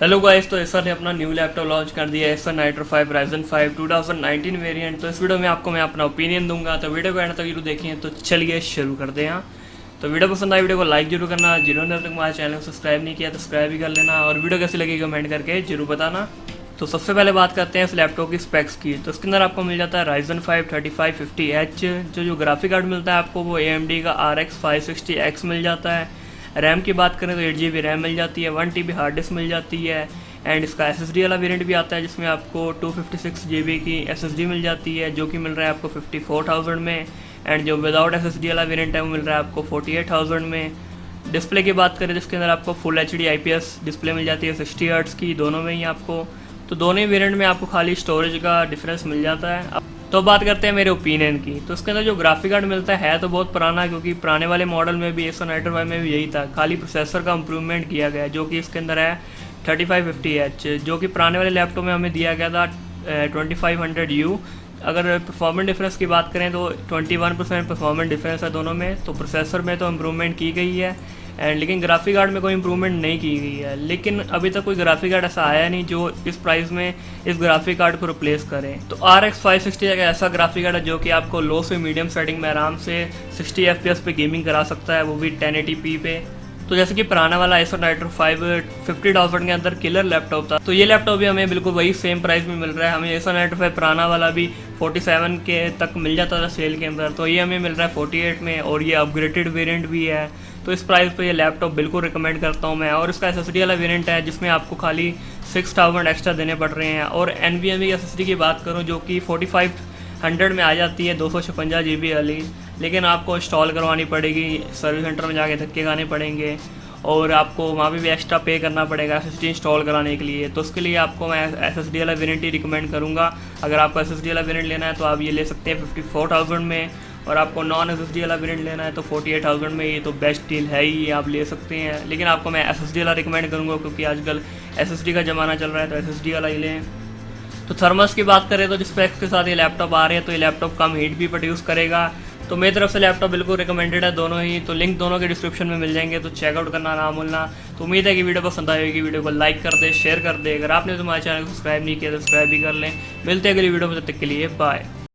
Hello guys, तो Acer ने अपना न्यू लैपटॉप लॉन्च कर दिया है, एसर नाइट्रो 5 राइजन 5 2019 वेरिएंट। तो इस वीडियो में आपको मैं अपना ओपिनियन दूंगा, तो वीडियो को एंड तक जरूर देखें। तो चलिए शुरू करते हैं। तो वीडियो पसंद आए वीडियो को लाइक जरूर करना, जिन्होंने अब तक हमारे चैनल को सब्सक्राइब नहीं किया तो सब्सक्राइब भी कर लेना, और वीडियो कैसी लगी कमेंट करके जरूर बताना। तो सबसे पहले बात करते हैं इस लैपटॉप की स्पेक्स की। तो इसके अंदर आपको मिल जाता है Ryzen 5 3550H। जो ग्राफिक कार्ड मिलता है आपको वो AMD का RX 560X मिल जाता है। रैम की बात करें तो 8 GB रैम मिल जाती है, 1 TB हार्ड डिस्क मिल जाती है। एंड इसका SSD वाला वेरिएंट भी आता है जिसमें आपको 256 GB की SSD मिल जाती है, जो कि मिल रहा है आपको 54,000 में। एंड जो विदाउट SSD वाला वेरिएंट है वो मिल रहा है आपको 48,000 में। डिस्प्ले की बात करें जिसके अंदर आपको फुल HD IPS डिस्प्ले मिल जाती है 60 हर्ट्ज़ की, दोनों में ही आपको। तो दोनों ही वेरिएंट में आपको खाली स्टोरेज का डिफरेंस मिल जाता है। तो बात करते हैं मेरे ओपिनियन की। तो इसके अंदर जो ग्राफिक कार्ड मिलता है तो बहुत पुराना, क्योंकि पुराने वाले मॉडल में भी Acer Nitro 5 में भी यही था, खाली प्रोसेसर का इम्प्रूवमेंट किया गया, जो कि इसके अंदर है 3550H, जो कि पुराने वाले लैपटॉप में हमें दिया गया था 2500U। अगर परफॉर्मेंस डिफरेंस की बात करें तो 21% परफॉर्मेंस डिफरेंस है दोनों में। तो प्रोसेसर में तो इम्प्रूवमेंट की गई है एंड लेकिन ग्राफिक कार्ड में कोई इम्प्रूवमेंट नहीं की गई है। लेकिन अभी तक कोई ग्राफिक कार्ड ऐसा आया नहीं जो इस प्राइस में इस ग्राफिक कार्ड को रिप्लेस करे। तो RX 560 एक ऐसा ग्राफिक कार्ड है जो कि आपको लो से मीडियम सेटिंग में आराम से 60 FPS पे गेमिंग करा सकता है, वो भी 1080p पे। तो जैसे कि पुराना वाला Acer Nitro 5 50,000 के अंदर किलर लैपटॉप था, तो ये लैपटॉप भी हमें बिल्कुल वही सेम प्राइस में मिल रहा है। हमें Acer Nitro 5 पुराना वाला भी 47 के तक मिल जाता था सेल के अंदर, तो ये हमें मिल रहा है 48 में, और ये अपग्रेडेड वेरिएंट भी है। तो इस प्राइस पे ये लैपटॉप बिल्कुल रिकमेंड करता हूँ मैं। और इसका SSD वाला वेरिएंट है जिसमें आपको खाली 6000 एक्स्ट्रा देने पड़ रहे हैं। और NVMe की SSD की बात करूँ जो कि 4500 में आ जाती है, 256 GB वाली, लेकिन आपको इंस्टॉल करवानी पड़ेगी, सर्विस सेंटर में जाके धक्के खाने पड़ेंगे, और आपको वहाँ पे भी एक्स्ट्रा पे करना पड़ेगा SSD इंस्टॉल कराने के लिए। तो उसके लिए आपको मैं SSD वाला वेरिएंट ही रिकमेंड करूँगा। अगर आपको SSD वाला वेरिएंट लेना है तो आप ये ले सकते हैं 54,000 में, और आपको नॉन SSD वाला वेरिएंट लेना है तो 48,000 में। ये तो बेस्ट डील है ही, ये आप ले सकते हैं। लेकिन आपको मैं SSD वाला रिकमेंड करूँगा क्योंकि आजकल SSD का ज़माना चल रहा है, तो SSD वाला ही लें। तो थर्मस की बात करें तो जिस स्पेक्स के साथ ये लैपटॉप आ रहे हैं तो ये लैपटॉप कम हीट भी प्रोड्यूस करेगा। तो मेरी तरफ से लैपटॉप बिल्कुल रिकमेंडेड है दोनों ही। तो लिंक दोनों के डिस्क्रिप्शन में मिल जाएंगे, तो चेकआउट करना ना भूलना। तो उम्मीद है कि वीडियो पसंद आएगी, वीडियो को लाइक कर दे, शेयर कर दे। अगर आपने तो हमारे चैनल को सब्सक्राइब नहीं किया तो सब्सक्राइब भी कर लें। मिलते हैं अगली वीडियो में, तब तक के लिए बाय।